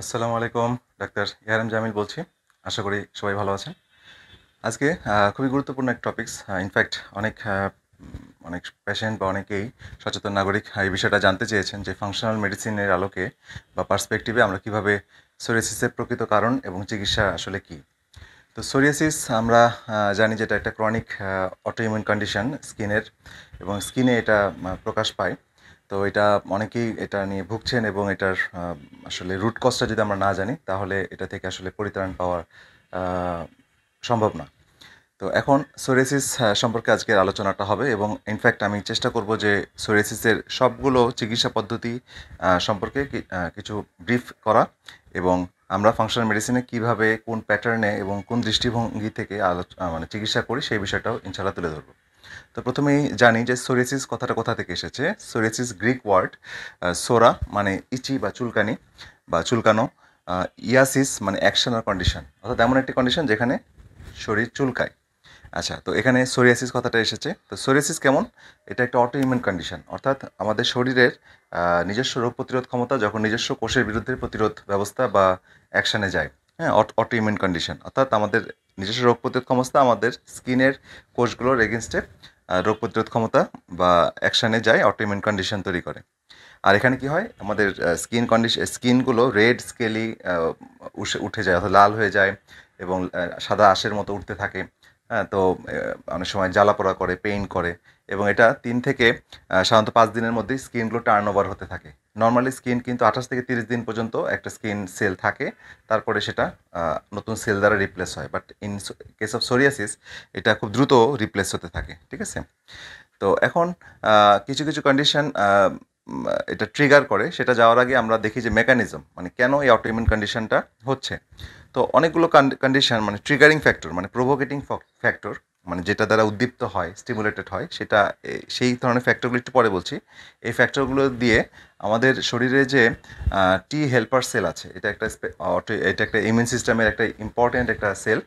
আসসালামু আলাইকুম। ডাক্তার ইয়ারাম জামিল বলছি। আশা করি সবাই ভালো আছেন। আজকে খুবই গুরুত্বপূর্ণ এক টপিকস। ইনফ্যাক্ট অনেক পেশেন্ট বা অনেকেই সচেতন নাগরিক এই বিষয়টা জানতে চেয়েছেন যে ফাংশনাল মেডিসিনের আলোকে বা পার্সপেক্টিভে আমরা কিভাবে সোরিয়াসিসের প্রকৃত কারণ এবং চিকিৎসা আসলে কী। তো সোরিয়াসিস আমরা জানি যে এটা একটা ক্রনিক অটোইমিউন কন্ডিশন স্কিনের, এবং স্কিনে এটা প্রকাশ পায়। তো এটা অনেকেই এটা নিয়ে ভুগছেন, এবং এটার আসলে রুট কজটা যদি আমরা না জানি তাহলে এটা থেকে আসলে পরিত্রাণ পাওয়া আহ, সম্ভব না। তো এখন সোরিয়াসিস সম্পর্কে আজকের আলোচনাটা হবে, এবং ইনফ্যাক্ট আমি চেষ্টা করব যে সোরিয়াসিসের সবগুলো চিকিৎসা পদ্ধতি সম্পর্কে কিছু ব্রিফ করা, এবং আমরা ফাংশনাল মেডিসিনে কিভাবে কোন প্যাটার্নে এবং কোন দৃষ্টিভঙ্গি থেকে মানে চিকিৎসা করি সেই বিষয়টাও ইনশাআল্লাহ তুলে ধরব। তো প্রথমেই জানি যে সোরিয়াসিস কথাটা কোথা থেকে এসেছে। সোরিয়াসিস গ্রিক ওয়ার্ড, সোরা মানে ইচি বা চুলকানি বা চুলকানো, ইয়াসিস মানে অ্যাকশন আর কন্ডিশন, অর্থাৎ এমন একটি কন্ডিশন যেখানে শরীর চুলকায়। আচ্ছা, তো এখানে সোরিয়াসিস কথাটা এসেছে। তো সোরিয়াসিস কেমন? এটা একটা অটোইমিউন কন্ডিশন, অর্থাৎ আমাদের শরীরের নিজস্ব রোগ প্রতিরোধ ক্ষমতা যখন নিজস্ব কোষের বিরুদ্ধে প্রতিরোধ ব্যবস্থা বা অ্যাকশানে যায়। হ্যাঁ, অটোইমিউন কন্ডিশন অর্থাৎ আমাদের নিজস্ব রোগ প্রতিরোধ ক্ষমতা আমাদের স্কিনের কোষগুলোর এগেনস্টে রোগ প্রতিরোধ ক্ষমতা বা অ্যাকশানে যায়, অটোইমিউন কন্ডিশন তৈরি করে। আর এখানে কি হয়, আমাদের স্কিনগুলো রেড স্কেলি উঠে যায়, অর্থাৎ লাল হয়ে যায়, এবং সাদা আঁশের মতো উঠতে থাকে। হ্যাঁ, তো অনেক সময় জ্বালাপোড়া করে, পেইন করে, এবং এটা 3 থেকে সাধারণত 5 দিনের মধ্যেই স্কিনগুলো টার্ন ওভার হতে থাকে। নর্মালি স্কিন কিন্তু 28 থেকে 30 দিন পর্যন্ত একটা স্কিন সেল থাকে, তারপরে সেটা নতুন সেল দ্বারা রিপ্লেস হয়। But in case of psoriasis এটা খুব দ্রুত রিপ্লেস হতে থাকে, ঠিক আছে? তো এখন কিছু কিছু কন্ডিশন এটা ট্রিগার করে, সেটা যাওয়ার আগে আমরা দেখি যে মেকানিজম, মানে কেন এই অটোইমিউন কন্ডিশনটা হচ্ছে। তো অনেকগুলো কন্ডিশন, মানে ট্রিগারিং ফ্যাক্টর মানে প্রভোকেটিং ফ্যাক্টর, মানে যেটা দ্বারা উদ্দীপ্ত হয়, স্টিমুলেটেড হয়, সেটা সেই ধরনের ফ্যাক্টরগুলো একটু পরে বলছি। এই ফ্যাক্টরগুলো দিয়ে আমাদের শরীরে যে টি হেল্পার সেল আছে, এটা একটা ইমিউন সিস্টেমের একটা ইম্পর্ট্যান্ট একটা সেল।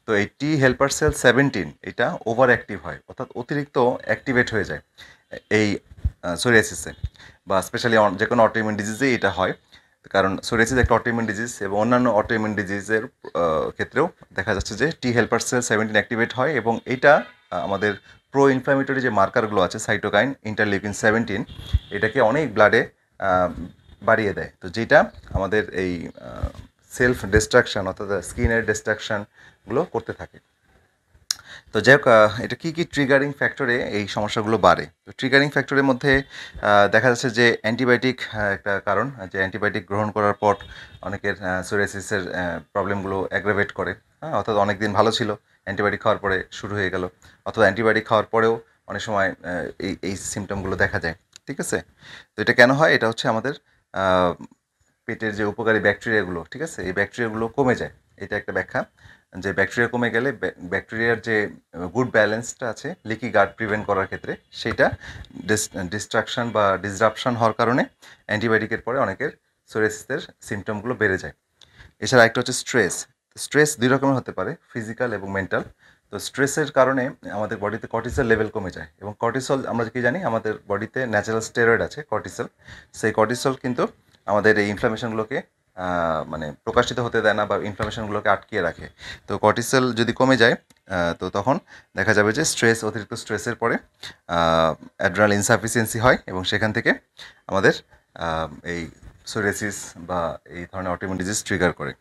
তো এই টি হেল্পার সেল 17 এটা ওভার অ্যাক্টিভ হয়, অর্থাৎ অতিরিক্ত অ্যাক্টিভেট হয়ে যায় এই সোরিয়াসিসে, বা স্পেশালি যে কোনো অটোইমিউন ডিজিজে এটা হয়। কারণ সোরিয়াসিস একটা অটোইমিউন ডিজিজ, এবং অন্যান্য অটোইমিউন ডিজিজের ক্ষেত্রেও দেখা যাচ্ছে যে টি হেল্পার সেল 17 অ্যাক্টিভেট হয়, এবং এইটা আমাদের প্রো ইনফ্ল্যামেটরি যে মার্কারগুলো আছে, সাইটোকাইন, ইন্টারলিউকিন 17, এটাকে অনেক ব্লাডে বাড়িয়ে দেয়। তো যেটা আমাদের এই সেলফ ডিস্ট্রাকশন, অর্থাৎ স্কিনের ডিস্ট্রাকশনগুলো করতে থাকে। তো যাই হোক, এটা কী কী ট্রিগারিং ফ্যাক্টরে এই সমস্যাগুলো বাড়ে। তো ট্রিগারিং ফ্যাক্টরের মধ্যে দেখা যাচ্ছে যে অ্যান্টিবায়োটিক একটা কারণ, যে অ্যান্টিবায়োটিক গ্রহণ করার পর অনেকের সোরিয়াসিসের প্রবলেমগুলো অ্যাগ্রাভেট করে। হ্যাঁ, অর্থাৎ অনেক দিন ভালো ছিল, অ্যান্টিবায়োটিক খাওয়ার পরে শুরু হয়ে গেল, অথবা অ্যান্টিবায়োটিক খাওয়ার পরেও অনেক সময় এই সিমটমগুলো দেখা যায়, ঠিক আছে? তো এটা কেন হয়? এটা হচ্ছে আমাদের পেটের যে উপকারী ব্যাকটেরিয়াগুলো, ঠিক আছে, এই ব্যাকটেরিয়াগুলো কমে যায়। এটা একটা ব্যাখ্যা, যে ব্যাকটেরিয়া কমে গেলে ব্যাকটেরিয়ার যে গুড ব্যালেন্সটা আছে লিকি গাট প্রিভেন্ট করার ক্ষেত্রে, সেটা ডিস্ট্রাকশন বা ডিসরাপশন হওয়ার কারণে অ্যান্টিবায়োটিকের পরে অনেকের সোরিয়াসিসের সিমটমগুলো বেড়ে যায়। এছাড়া একটা হচ্ছে স্ট্রেস। স্ট্রেস দুই রকমের হতে পারে, ফিজিক্যাল এবং মেন্টাল। তো স্ট্রেসের কারণে আমাদের বডিতে কর্টিসল লেভেল কমে যায়, এবং কর্টিসল আমরা কি জানি, আমাদের বডিতে ন্যাচারাল স্টেরয়েড আছে কর্টিসল। সেই কর্টিসল কিন্তু আমাদের এই ইনফ্লামেশনগুলোকে মানে প্রকাশিত হতে দেয় না, বা ইনফ্লামেশনগুলোকে আটকিয়ে রাখে। তো কর্টিসল যদি কমে যায়, তো তখন দেখা যাবে যে অতিরিক্ত স্ট্রেসের পরে অ্যাড্রিনাল ইনসাফিসিয়েন্সি হয়, এবং সেখান থেকে আমাদের এই সোরিয়াসিস বা এই ধরনের অটোইমিউন ডিজিজ ট্রিগার করে।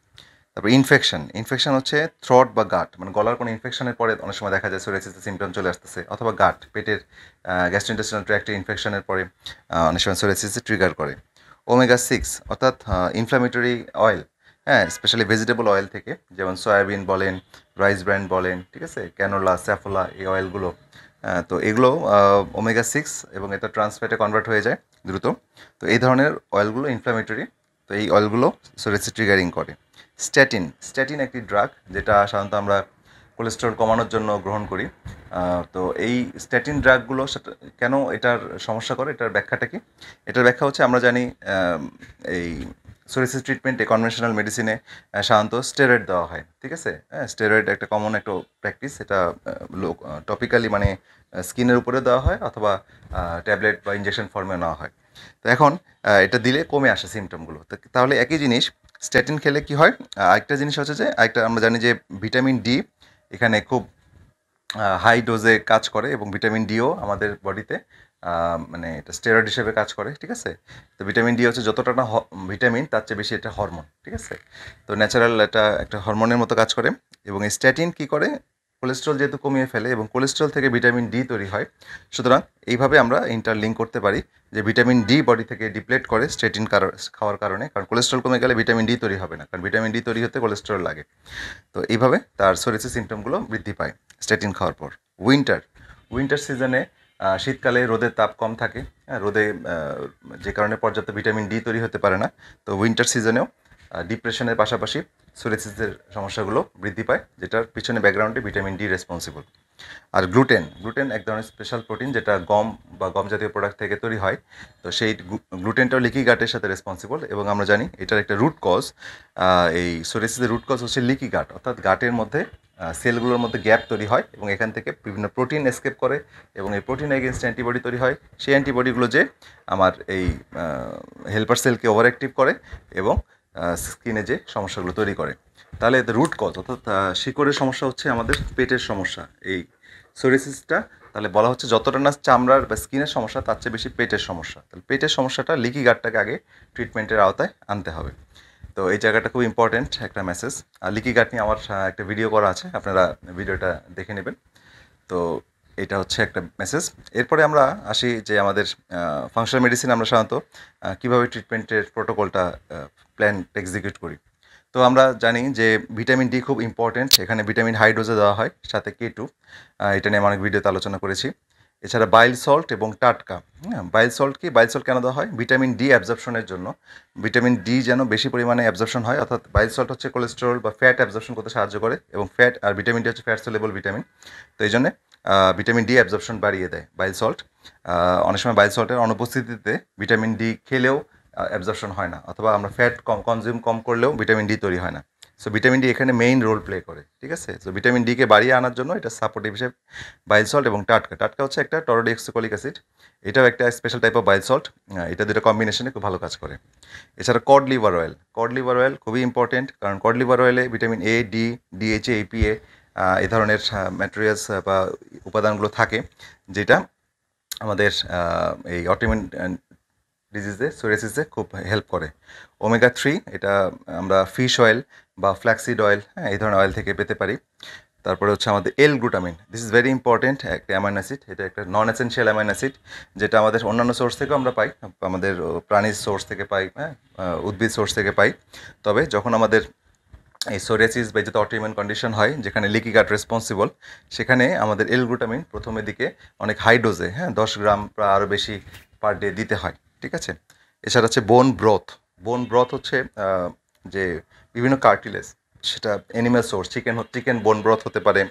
তারপর ইনফেকশন হচ্ছে থ্রোট বা গাট, মানে গলার কোনো ইনফেকশনের পরে অনেক সময় দেখা যায় সোরিয়াসিসের সিমটম চলে আসতেছে, অথবা গাট, পেটের গ্যাস্ট্রোইন্টেস্টিনাল ট্র্যাক্টের ইনফেকশনের পরে অনেক সময় সোরিয়াসিস ট্রিগার করে। ওমেগা 6 অর্থাৎ ইনফ্ল্যামেটরি অয়েল, হ্যাঁ, স্পেশালি ভেজিটেবল অয়েল থেকে, যেমন সয়াবিন বলেন, রাইস ব্র্যান্ড বলেন, ঠিক আছে, ক্যানোলা, স্যাফোলা, এই অয়েলগুলো, তো এগুলো ওমেগা 6, এবং এটা ট্রান্সফ্যাটে কনভার্ট হয়ে যায় দ্রুত। তো এই ধরনের অয়েলগুলো ইনফ্ল্যামেটরি, তো এই অয়েলগুলো সোরিয়াসিস ট্রিগারিং করে। স্ট্যাটিন একটি ড্রাগ, যেটা সাধারণত আমরা কোলেস্টেরল কমানোর জন্য গ্রহণ করি। তো এই স্ট্যাটিন ড্রাগগুলো কেন এটার সমস্যা করে, এটার ব্যাখ্যাটা কি? এটার ব্যাখ্যা হচ্ছে, আমরা জানি এই সোরিয়াসিস ট্রিটমেন্টে কনভেনশনাল মেডিসিনে সাধারণত স্টেরয়েড দেওয়া হয়, ঠিক আছে? হ্যাঁ, স্টেরয়েড একটা কমন একটা প্র্যাকটিস, এটা টপিক্যালি মানে স্কিনের উপরে দেওয়া হয়, অথবা ট্যাবলেট বা ইঞ্জেকশন ফর্মে নেওয়া হয়। তো এখন এটা দিলে কমে আসে সিমটমগুলো। তো তাহলে একই জিনিস, স্ট্যাটিন খেলে কি হয়, আরেকটা জিনিস হচ্ছে যে আরেকটা আমরা জানি যে ভিটামিন ডি এখানে খুব হাই ডোজে কাজ করে এবং ভিটামিন ডিও আমাদের বডিতে মানে এটা স্টেরয়েড হিসেবে কাজ করে, ঠিক আছে। তো ভিটামিন ডি হচ্ছে যতটা না ভিটামিন তার চেয়ে বেশি এটা হরমোন, ঠিক আছে। তো ন্যাচারাল এটা একটা হরমোনের মতো কাজ করে। এবং এই স্ট্যাটিন কী করে, কোলেস্ট্রল যেহেতু কমিয়ে ফেলে এবং কোলেস্ট্রল থেকে ভিটামিন ডি তৈরি হয়, সুতরাং এইভাবে আমরা ইন্টারলিঙ্ক করতে পারি যে ভিটামিন ডি বডি থেকে ডিপ্লেট করে স্ট্যাটিন খাওয়ার কারণে, কারণ কোলেস্ট্রল কমে গেলে ভিটামিন ডি তৈরি হবে না, কারণ ভিটামিন ডি তৈরি হতে কোলেস্ট্রল লাগে। তো এইভাবে তার সোরিয়াসিস সিমটমগুলো বৃদ্ধি পায় স্ট্যাটিন খাওয়ার পর। উইন্টার সিজনে শীতকালে রোদের তাপ কম থাকে, রোদে যে কারণে পর্যাপ্ত ভিটামিন ডি তৈরি হতে পারে না। তো উইন্টার সিজনেও ডিপ্রেশনের পাশাপাশি সোরিয়াসিসের সমস্যাগুলো বৃদ্ধি পায়, যেটার পিছনে ব্যাকগ্রাউন্ডে ভিটামিন ডি রেসপন্সিবল। আর গ্লুটেন এক ধরনের স্পেশাল প্রোটিন যেটা গম বা গম জাতীয় প্রোডাক্ট থেকে তৈরি হয়। তো সেই গ্লুটেনটাও লিকি গাটের সাথে রেসপন্সিবল এবং আমরা জানি এটার একটা রুট কজ, এই সোরিয়াসিসের রুট কজ হচ্ছে লিকি গাট, অর্থাৎ গাটের মধ্যে সেলগুলোর মধ্যে গ্যাপ তৈরি হয় এবং এখান থেকে বিভিন্ন প্রোটিন এসকেপ করে এবং এই প্রোটিন এগেনস্ট অ্যান্টিবডি তৈরি হয়। সেই অ্যান্টিবডিগুলো যে আমার এই হেল্পার সেলকে ওভার অ্যাক্টিভ করে এবং স্কিনে যে সমস্যাগুলো তৈরি করে। তাহলে এতে রুট কজ অর্থাৎ শিকড়ের সমস্যা হচ্ছে আমাদের পেটের সমস্যা। এই সোরিয়াসিসটা তাহলে বলা হচ্ছে যতটা না চামড়ার বা স্কিনের সমস্যা তার চেয়ে বেশি পেটের সমস্যা। তাহলে পেটের সমস্যাটা লিকি গাটটাকে আগে ট্রিটমেন্টের আওতায় আনতে হবে। তো এই জায়গাটা খুব ইম্পর্টেন্ট একটা মেসেজ। আর লিকি গাট নিয়ে আমার একটা ভিডিও করা আছে, আপনারা ভিডিওটা দেখে নেবেন। তো এটা হচ্ছে একটা মেসেজ। এরপরে আমরা আসি যে আমাদের ফাংশনাল মেডিসিন আমরা সাধারণত কীভাবে ট্রিটমেন্টের প্রোটোকলটা প্ল্যান এক্সিকিউট করি। তো আমরা জানি যে ভিটামিন ডি খুব ইম্পর্টেন্ট, এখানে ভিটামিন হাই ডোজে দেওয়া হয়, সাথে K2, এটা নিয়ে আমি অনেক ভিডিওতে আলোচনা করেছি। এছাড়া বাইল সল্ট এবং টাটকা, হ্যাঁ, বাইল সল্ট কেন দেওয়া হয়? ভিটামিন ডি অ্যাবজর্পশনের জন্য। ভিটামিন ডি যেন বেশি পরিমাণে অ্যাবজর্পশন হয়, অর্থাৎ বাইল সল্ট হচ্ছে কোলেস্টেরল বা ফ্যাট অ্যাবজর্পশন করতে সাহায্য করে এবং ফ্যাট আর ভিটামিন ডি হচ্ছে ফ্যাট সলেবল ভিটামিন। তো এই জন্যে ভিটামিন ডি অ্যাবজর্পশন বাড়িয়ে দেয় বাইল সল্ট। অনেক সময় বাইল সল্টের অনুপস্থিতিতে ভিটামিন ডি খেলেও অ্যাবজর্পশন হয় না, অথবা আমরা ফ্যাট কনজিউম কম করলেও ভিটামিন ডি তৈরি হয় না। সো ভিটামিন ডি এখানে মেইন রোল প্লে করে, ঠিক আছে। সো ভিটামিন ডিকে বাড়িয়ে আনার জন্য এটা সাপোর্টিভ হিসেবে বাইল সল্ট এবং টাটকা হচ্ছে একটা টরোডিঅক্সিকোলিক অ্যাসিড, এটাও একটা special type of bile salt. এটা দুটো কম্বিনেশনে খুব ভালো কাজ করে। এছাড়া কড লিভার অয়েল খুবই ইম্পর্টেন্ট, কারণ কড লিভার অয়েলে vitamin A, D, DHA, EPA এই ধরনের ম্যাটেরিয়ালস বা উপাদানগুলো থাকে, যেটা আমাদের এই অটোইমিউন ডিজিজে সোরিয়াসিসে খুব হেল্প করে। ওমেগা-3 এটা আমরা ফিশ অয়েল বা ফ্ল্যাক্সিড অয়েল, হ্যাঁ, এই ধরনের অয়েল থেকে পেতে পারি। তারপরে হচ্ছে আমাদের glutamine, this is very important, একটা অ্যামাইনো অ্যাসিড, এটা একটা নন এসেনশিয়াল অ্যামাইনো অ্যাসিড, যেটা আমাদের অন্যান্য সোর্স থেকেও আমরা পাই, আমাদের প্রাণীর সোর্স থেকে পাই, হ্যাঁ, উদ্ভিদ সোর্স থেকে পাই। তবে যখন আমাদের এই সোরিয়াসিস বা যেটা অটোইমিউন কন্ডিশন হয়, যেখানে লিকি গাট রেসপন্সিবল, সেখানে আমাদের গ্লুটামিন প্রথমের দিকে অনেক হাই ডোজে, হ্যাঁ, 10 গ্রাম বা আরও বেশি পার ডে দিতে হয়, ঠিক আছে। এছাড়া হচ্ছে বোন ব্রথ হচ্ছে যে বিভিন্ন কার্টিলেজ, সেটা অ্যানিম্যাল সোর্স, চিকেন বোন ব্রথ হতে পারে,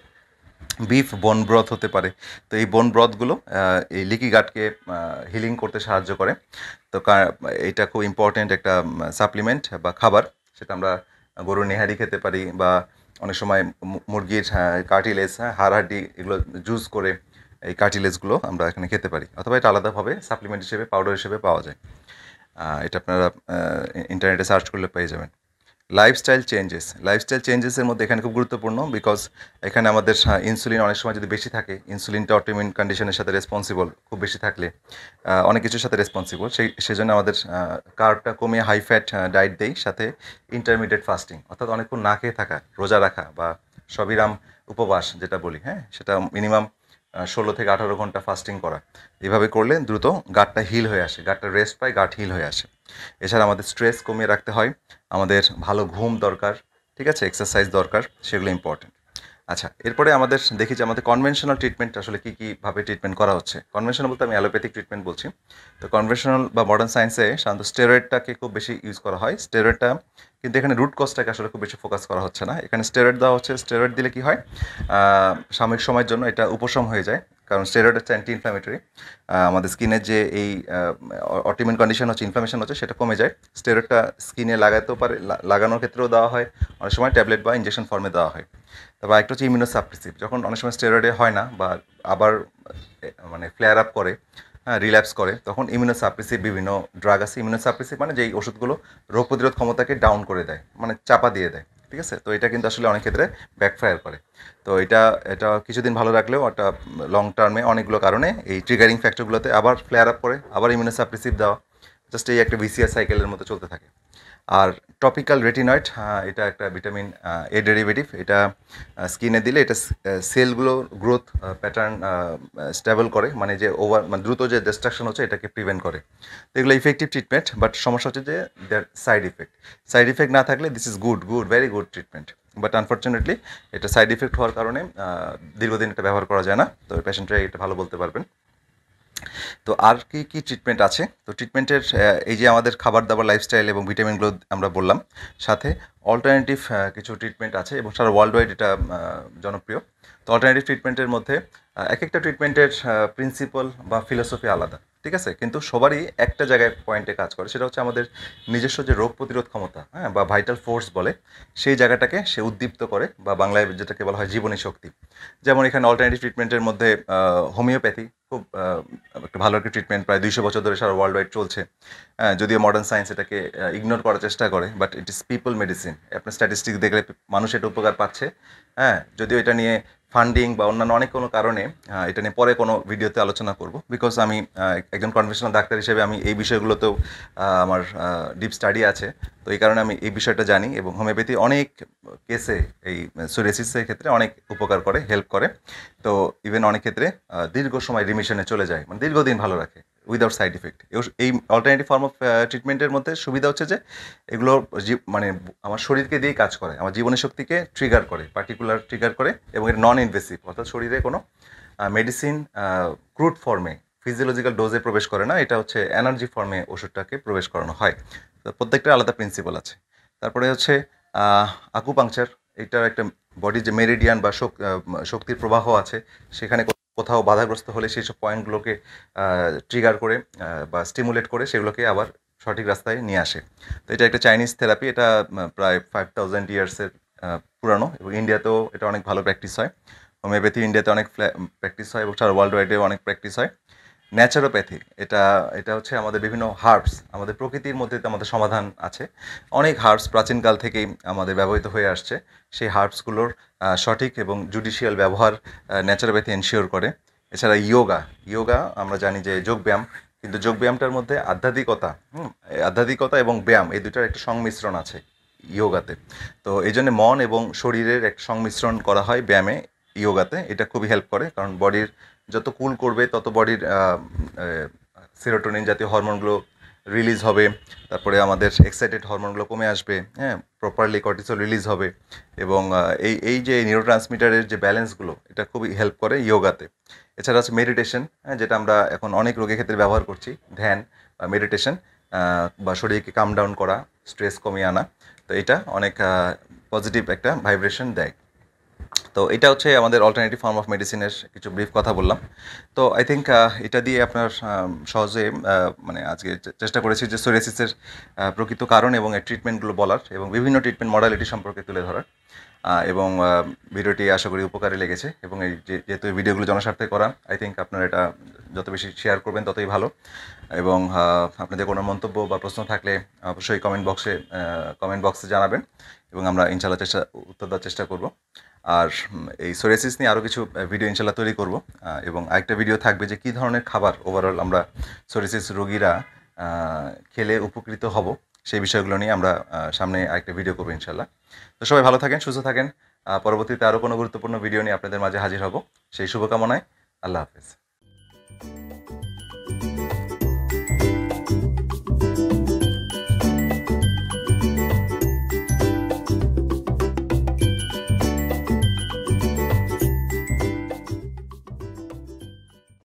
বিফ বোন ব্রথ হতে পারে। তো এই বোন ব্রথগুলো এই লিকি গাটকে হিলিং করতে সাহায্য করে। তো এইটা খুব ইম্পর্টেন্ট একটা সাপ্লিমেন্ট বা খাবার, সেটা আমরা গরুর নেহারি খেতে পারি বা অনেক সময় মুরগির কার্টিলেজ, হাড়হাড্ডি, এগুলো জুস করে এই কার্টিলেজগুলো আমরা এখানে খেতে পারি, অথবা এটা আলাদাভাবে সাপ্লিমেন্ট হিসেবে পাউডার হিসেবে পাওয়া যায়। এটা আপনারা ইন্টারনেটে সার্চ করলে পেয়ে যাবেন। লাইফস্টাইল চেঞ্জেসের মধ্যে এখানে খুব গুরুত্বপূর্ণ, বিকজ এখানে আমাদের ইনসুলিন অনেক সময় যদি বেশি থাকে, ইনসুলিনটা অটোইমিউন কন্ডিশনের সাথে রেসপন্সিবল, খুব বেশি থাকলে অনেক কিছুর সাথে রেসপন্সিবল, সেই জন্য আমাদের কার্বটা কমিয়ে হাই ফ্যাট ডায়েট দেই, সাথে ইন্টারমিডিয়েট ফাস্টিং, অর্থাৎ অনেকক্ষণ না খেয়ে থাকা, রোজা রাখা বা সবিরাম উপবাস যেটা বলি, হ্যাঁ, সেটা মিনিমাম 16 থেকে 18 ঘন্টা ফাস্টিং করা। এভাবে করলে দ্রুত গাটটা হিল হয়ে আসে, গাটটা রেস্ট পায়, গাট হিল হয়ে আসে। এছাড়া আমাদের স্ট্রেস কমিয়ে রাখতে হয়, আমাদের ভালো ঘুম দরকার, ঠিক আছে, এক্সারসাইজ দরকার, সেগুলো ইম্পর্টেন্ট। আচ্ছা, এরপরে আমাদের দেখি যে আমাদের কনভেনশনাল ট্রিটমেন্ট আসলে কীভাবে ট্রিটমেন্ট করা হচ্ছে। কনভেনশনাল বলতে আমি অ্যালোপ্যাথিক ট্রিটমেন্ট বলছি। তো কনভেনশনাল বা মডার্ন সায়েন্সে সাধারণত স্টেরয়েডটাকে খুব বেশি ইউজ করা হয়। স্টেরয়েডটা কিন্তু এখানে রুট কজটাকে আসলে খুব বেশি ফোকাস করা হচ্ছে না। এখানে স্টেরয়েড দেওয়া হচ্ছে, স্টেরয়েড দিলে কি হয়, সাময়িক সময়ের জন্য এটা উপশম হয়ে যায়, কারণ স্টেরয়েড হচ্ছে অ্যান্টি ইনফ্ল্যামেটরি। আমাদের স্কিনের যে এই অটোইমিউন কন্ডিশন হচ্ছে, ইনফ্লামেশন হচ্ছে, সেটা কমে যায়। স্টেরয়েডটা স্কিনে লাগাতেও পারে, লাগানোর ক্ষেত্রেও দেওয়া হয়, অনেক সময় ট্যাবলেট বা ইনজেকশন ফর্মে দেওয়া হয়। তারপর একটা হচ্ছে ইমিউনোসাপ্রেসিভ, যখন অনেক সময় স্টেরয়েডে হয় না বা আবার মানে ফ্লেয়ার আপ করে, রিল্যাপস করে, তখন ইমিউনোসাপ্রেসিভ বিভিন্ন ড্রাগ আছে। ইমিউনোসাপ্রেসিভ মানে যেই ওষুধগুলো রোগ প্রতিরোধ ক্ষমতাকে ডাউন করে দেয়, মানে চাপা দিয়ে দেয়, ঠিক আছে? তো এটা কিন্তু আসলে অনেক ক্ষেত্রে ব্যাকফায়ার করে। তো এটা এটা কিছুদিন ভালো রাখলেও একটা লং টার্মে অনেকগুলো কারণে এই ট্রিগারিং ফ্যাক্টরগুলোতে আবার ফ্লেয়ার আপ করে, আবার ইমিউনোসাপ্রেসিভ দেওয়া, জাস্ট এই একটা ভিসিআর সাইকেলের মতো চলতে থাকে। আর টপিক্যাল রেটিনয়েড, এটা একটা ভিটামিন এ ডেরিভেটিভ। এটা স্কিনে দিলে এটা সেলগুলো গ্রোথ প্যাটার্ন স্টেবল করে, মানে যে মানে দ্রুত যে ডিস্ট্রাকশন হচ্ছে এটাকে প্রিভেন্ট করে। তো এগুলো ইফেক্টিভ ট্রিটমেন্ট, বাট সমস্যা হচ্ছে যে দেয়ার সাইড ইফেক্ট না থাকলে this is good very good treatment, but unfortunately এটা সাইড ইফেক্ট হওয়ার কারণে দীর্ঘদিন এটা ব্যবহার করা যায় না। তো পেশেন্টরা এটা ভালো বলতে পারবেন। তো আর কি ট্রিটমেন্ট আছে? তো ট্রিটমেন্টের এই যে আমাদের খাবার দাবার, লাইফস্টাইল এবং ভিটামিনগুলো আমরা বললাম, সাথে অল্টারনেটিভ কিছু ট্রিটমেন্ট আছে এবং সারা ওয়ার্ল্ড ওয়াইড এটা জনপ্রিয়। তো অল্টারনেটিভ ট্রিটমেন্টের মধ্যে এক একটা ট্রিটমেন্টের প্রিন্সিপাল বা ফিলোসফি আলাদা, ঠিক আছে? কিন্তু সবারই একটা জায়গায় পয়েন্টে কাজ করে, সেটা হচ্ছে আমাদের নিজস্ব যে রোগ প্রতিরোধ ক্ষমতা, হ্যাঁ, বা ভাইটাল ফোর্স বলে, সেই জায়গাটাকে সে উদ্দীপ্ত করে, বা বাংলায় যেটাকে বলা হয় জীবনী শক্তি। যেমন এখানে অল্টারনেটিভ ট্রিটমেন্টের মধ্যে হোমিওপ্যাথি খুব একটা ভালো একটা ট্রিটমেন্ট, প্রায় 200 বছর ধরে সারা ওয়ার্ল্ড ওয়াইড চলছে। যদিও মডার্ন সায়েন্স এটাকে ইগনোর করার চেষ্টা করে, but it is people medicine. আপনার স্ট্যাটিস্টিক্স দেখলে মানুষ এটা উপকার পাচ্ছে। হ্যাঁ, যদিও এটা নিয়ে ফান্ডিং বা অন্যান্য অনেক কোনো কারণে এটা নিয়ে পরে কোনো ভিডিওতে আলোচনা করব, বিকজ আমি একজন কনভেনশনাল ডাক্তার হিসেবে আমি এই বিষয়গুলোতেও আমার ডিপ স্টাডি আছে। তো এই কারণে আমি এই বিষয়টা জানি, এবং হোমিওপ্যাথি অনেক কেসে এই সোরিয়াসিসের ক্ষেত্রে অনেক উপকার করে, হেল্প করে। তো ইভেন অনেক ক্ষেত্রে দীর্ঘ সময় রিমিশনে চলে যায়, মানে দীর্ঘদিন ভালো রাখে উইদাউট সাইড ইফেক্ট। এই অল্টারনেটিভ ফর্ম অফ ট্রিটমেন্টের মধ্যে সুবিধা হচ্ছে যে এগুলো মানে আমার শরীরকে দিয়েই কাজ করে, আমার জীবনের শক্তিকে ট্রিগার করে, পার্টিকুলার ট্রিগার করে, এবং এটা নন ইনভেসিভ, অর্থাৎ শরীরে কোনো মেডিসিন ক্রুড ফর্মে ফিজিওলজিক্যাল ডোজে প্রবেশ করে না, এটা হচ্ছে এনার্জি ফর্মে ওষুধটাকে প্রবেশ করানো হয়। তো প্রত্যেকটা আলাদা প্রিন্সিপাল আছে। তারপরে হচ্ছে আকুপাংচার, এটার একটা বডির যে মেরিডিয়ান বা শক্তির প্রবাহ আছে, সেখানে কোথাও বাধাগ্রস্ত হলে সেই সব পয়েন্টগুলোকে ট্রিগার করে বা স্টিমুলেট করে সেগুলোকে আবার সঠিক রাস্তায় নিয়ে আসে। তো এটা একটা চাইনিজ থেরাপি, এটা প্রায় 5000 ইয়ার্সের পুরানো, এবং ইন্ডিয়াতেও এটা অনেক ভালো প্র্যাকটিস হয়। হোমিওপ্যাথি ইন্ডিয়াতে অনেক প্র্যাকটিস হয়, এবং সারা ওয়ার্ল্ড ওয়াইডেও অনেক প্র্যাকটিস হয়। ন্যাচারোপ্যাথি, এটা এটা হচ্ছে আমাদের বিভিন্ন হার্বস, আমাদের প্রকৃতির মধ্যে আমাদের সমাধান আছে। অনেক হার্বস প্রাচীনকাল থেকেই আমাদের ব্যবহৃত হয়ে আসছে। সেই হার্বসগুলোর সঠিক এবং জুডিশিয়াল ব্যবহার ন্যাচারোপ্যাথি এনশিওর করে। এছাড়া ইয়োগা আমরা জানি যে যোগব্যায়াম, কিন্তু যোগব্যায়ামটার মধ্যে আধ্যাত্মিকতা এবং ব্যায়াম, এই দুটার একটা সংমিশ্রণ আছে ইয়োগাতে। তো এই জন্য মন এবং শরীরের একটা সংমিশ্রণ করা হয় ব্যায়ামে, ইয়োগাতে। এটা খুবই হেল্প করে, কারণ বডির যত কুল করবে তত বডির সেরোটোনিন জাতীয় হরমোনগুলো রিলিজ হবে, তারপরে আমাদের এক্সাইটেড হরমোনগুলো কমে আসবে, হ্যাঁ, প্রপারলি কর্টিসল রিলিজ হবে, এবং এই যে নিউরোট্রান্সমিটারের যে ব্যালেন্সগুলো, এটা খুবই হেল্প করে ইয়োগাতে। এছাড়া আছে মেডিটেশন, হ্যাঁ, যেটা আমরা এখন অনেক রোগের ক্ষেত্রে ব্যবহার করছি, ধ্যান বা মেডিটেশন, বা শরীরকে কাম ডাউন করা, স্ট্রেস কমিয়ে আনা। তো এটা অনেক পজিটিভ একটা ভাইব্রেশন দেয়। তো এটা হচ্ছে আমাদের অল্টারনেটিভ ফর্ম অফ মেডিসিনের কিছু ব্রিফ কথা বললাম। তো আই থিঙ্ক এটা দিয়ে আপনার সহজে মানে আজকে চেষ্টা করেছি যে সোরিয়াসিসের প্রকৃত কারণ এবং এর ট্রিটমেন্টগুলো বলার, এবং বিভিন্ন ট্রিটমেন্ট মডালিটি সম্পর্কে তুলে ধরার। এবং ভিডিওটি আশা করি উপকারে লেগেছে, এবং এই যেহেতু এই ভিডিওগুলো জনস্বার্থে করা, আই থিঙ্ক আপনারা এটা যত বেশি শেয়ার করবেন ততই ভালো। এবং আপনাদের কোনো মন্তব্য বা প্রশ্ন থাকলে অবশ্যই কমেন্ট বক্সে জানাবেন, এবং আমরা ইনশাল্লাহ উত্তর দেওয়ার চেষ্টা করব। আর এই সোরিয়াসিস নিয়ে আরও কিছু ভিডিও ইনশাল্লাহ তৈরি করব, এবং আরেকটা ভিডিও থাকবে যে কী ধরনের খাবার ওভারঅল আমরা সোরিয়াসিস রোগীরা খেলে উপকৃত হব, সেই বিষয়গুলো নিয়ে আমরা সামনে আরেকটা ভিডিও করবো ইনশাল্লাহ। তো সবাই ভালো থাকেন, সুস্থ থাকেন। পরবর্তীতে আরও কোনো গুরুত্বপূর্ণ ভিডিও নিয়ে আপনাদের মাঝে হাজির হব, সেই শুভকামনায়। আল্লাহ হাফেজ।